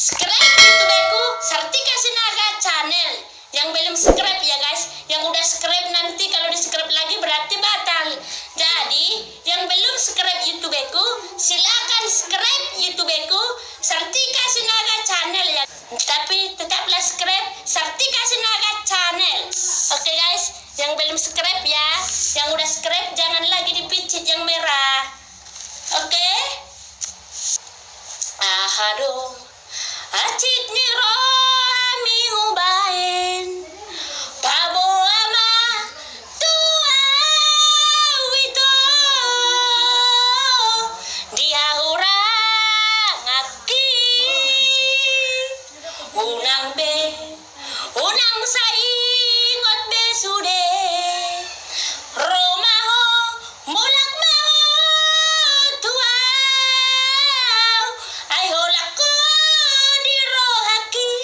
subscribe YouTubeku Sartika Sinaga channel. Yang belum subscribe ya guys, yang udah subscribe nanti kalau di subscribe lagi berarti batal. Jadi yang belum subscribe YouTubeku silakan subscribe YouTubeku Sartika Sinaga channel ya. Tapi tetaplah subscribe Sartika Sinaga channel. Oke guys, yang belum subscribe ya, yang udah subscribe jangan lagi dipicit yang merah. Oke? Aduh, acit ni rohami ubain pabo ama tua wito dia urang aki unang be unang saingot be sude romaho mulak maho tua ay holak ko di rohaki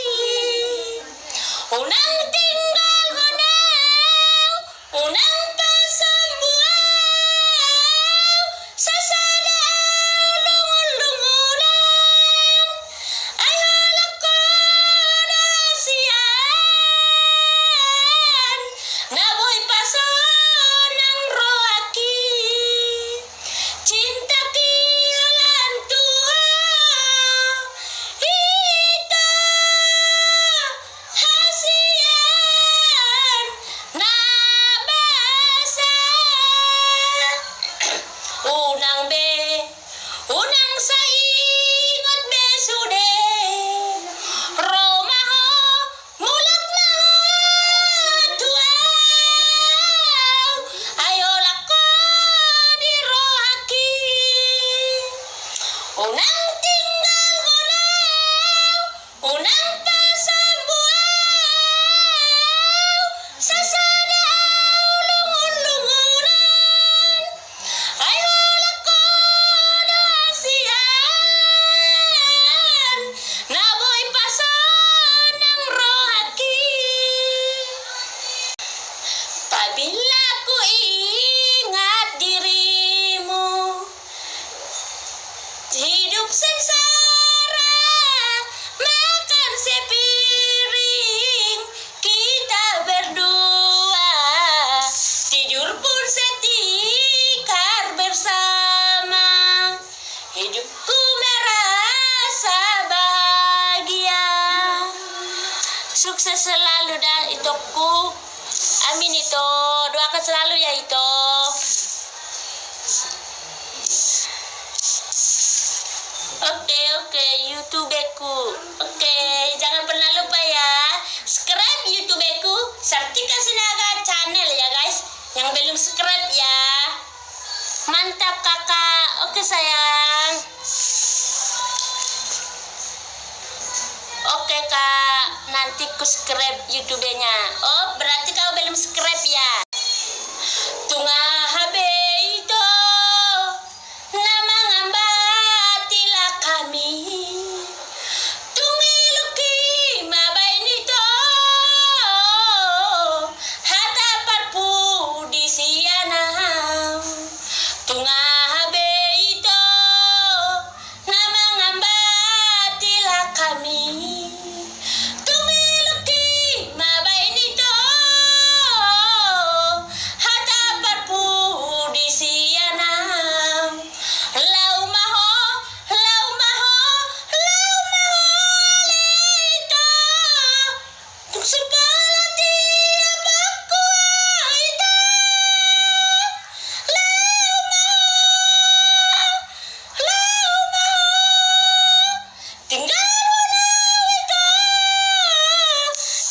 unang tinggal unang pasambuaw sasadaw lungun-lungunan ay holak ko dasian naboy paso ng rohaki cinta kialan tua ito hasian nabasa unang be unang saingot be sude romaho mulak maho tuaw ayolak ko di rohaki unang tinggal unang pasambuaw sasadaw lungun-lungunan ay holak ko dasian naboy paso ng rohaki pabila ko ingat dirimu hidup sengsara makan sepiring kita berdua tidur pun setikar bersama hidupku merasa bahagia sukses selalu dah itoku amin ito doakan selalu ya ito. Oke, YouTubeku. Oke, jangan pernah lupa ya. Subscribe YouTubeku Sartika Sinaga channel ya guys. Yang belum subscribe ya. Mantap kakak. Oke sayang. Oke kak, nanti ku subscribe YouTube-nya. Oh, berarti kau belum subscribe ya. Tunga habe ito nama ngambatilah kami tungiluki mabay nito hatapat po di siyanam tunga habe ito nama ngambatilah kami tungiluki mabay nito hatapat po di siyanam lau maho ito tugsugala tiap aku ito lau maho tinggal mo na ito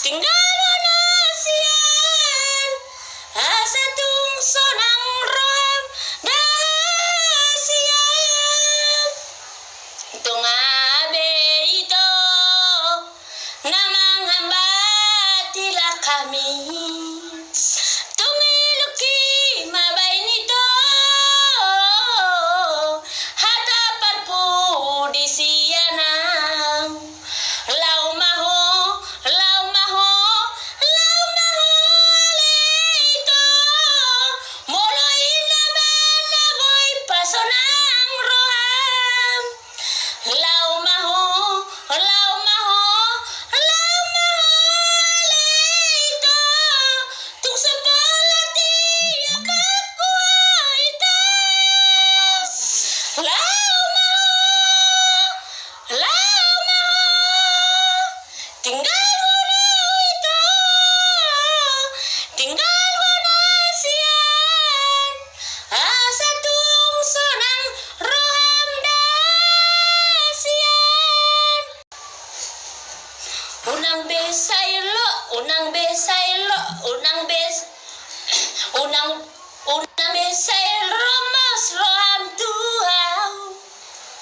tinggal mo na siyan asa tungso ng ram dahasiyan tunga be ito namang hambatilah kami tungiluki mabay nito hatapat po di siyanam lau maho ito moloy naman naboy paso ng roham lau maho unang besailo, unang besailo, unang bes, unang besailo mas roham tuau,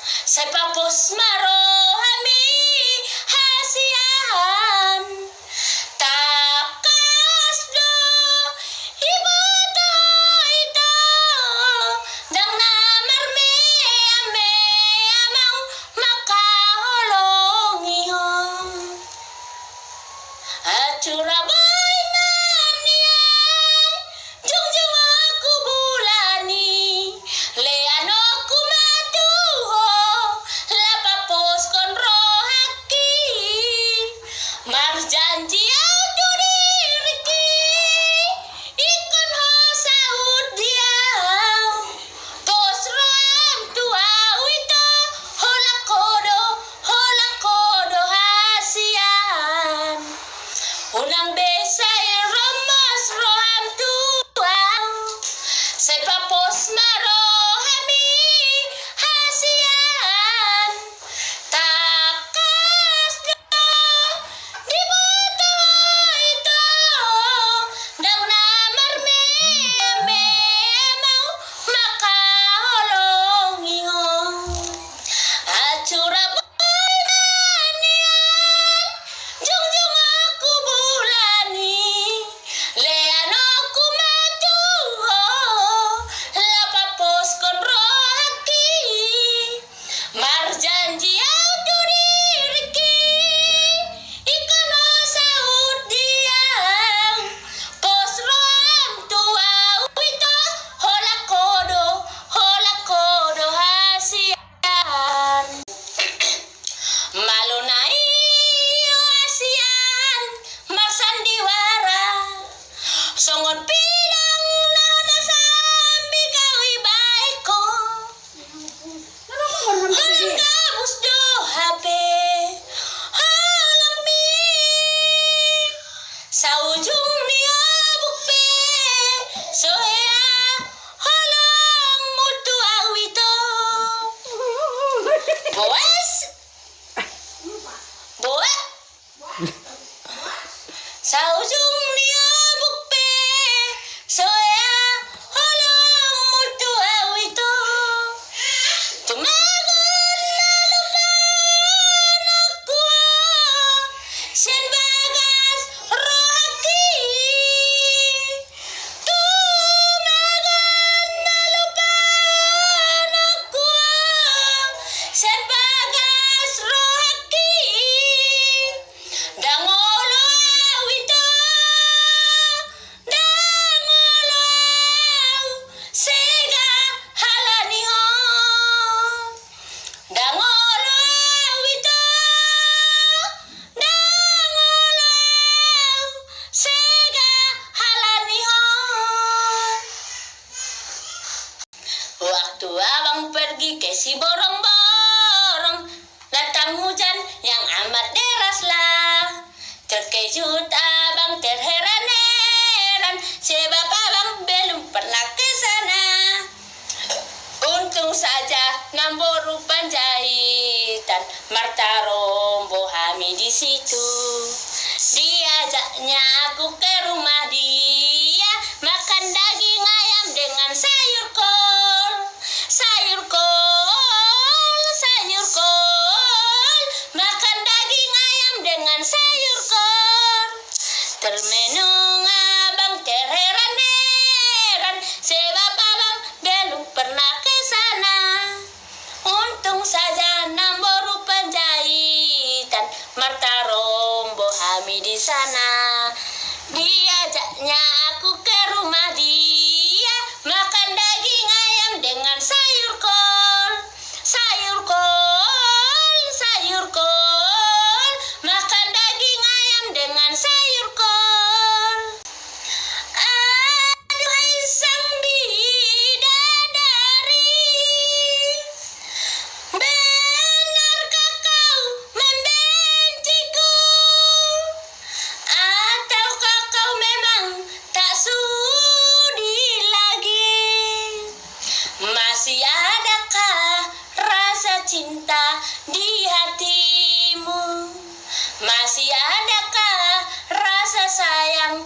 sepapos marohami hasian, takas do ibu to itu, dang namar me ame amang makaholongi hon. Acuraboy manian, jungjung aku bulani, leano ku matuho, lapapos kon rohaki, marjanji auto diriki, ikon ho saud diau, pos roam tuau ito, hola kodo hasian. Unang besay romos roham tuang, sepapos marohami hasian, takas do di boto itu, dang namar me mau makaholongi hon. Acuraboy manian, jungjung aku bulani, leano ku matuho, lapapos kon rohaki, marjanji auto diriki, ikono saud diang, pos roam tuau ito, hola kodo hasian. Malunai asian marsandiwara, songon pidang nana sambi kawi baiko, halang gabus do hape, halang mi, sa ujung niya bukpe, soya halang mutu awito, boes, boe, sa ujung niya bukpe, soya halang mutu awito, tumagon lalupan ako, sen bagas rohaki, tumagon lalupan ako, sen bagas rohaki, dangolo awito, dangolo aw, sega halanihon, dangolo awito, dangolo aw, sega halanihon. Waktu abang pergi ke si borong-borong, datang hujan yang amat deraslah. Terkejut abang terheran-heran, sebab abang belum pernah ke sana. Untung saja Namboru Panjaitan, Marta Rombo Hami di situ. Diajaknya aku ke rumah dia, makan daging ayam dengan sayur kol, sayur kol, sayur kol, makan daging ayam dengan sayur kol. Termenung abang terheran-heran, sebab abang belum pernah ke sana. Untung saja Namboru Panjaitan, Marta Rombo Hami di sana. Diajaknya aku ke rumah dia, makan daging ayam dengan sayur kol, sayur kol, sayur kol, makan daging ayam dengan sayur kol. Aduhai sang bidadari, benarkah kau membenciku? Ataukah kau memang tak sudi lagi? Masih adakah rasa cinta di hatimu? Masih adakah rasa sayang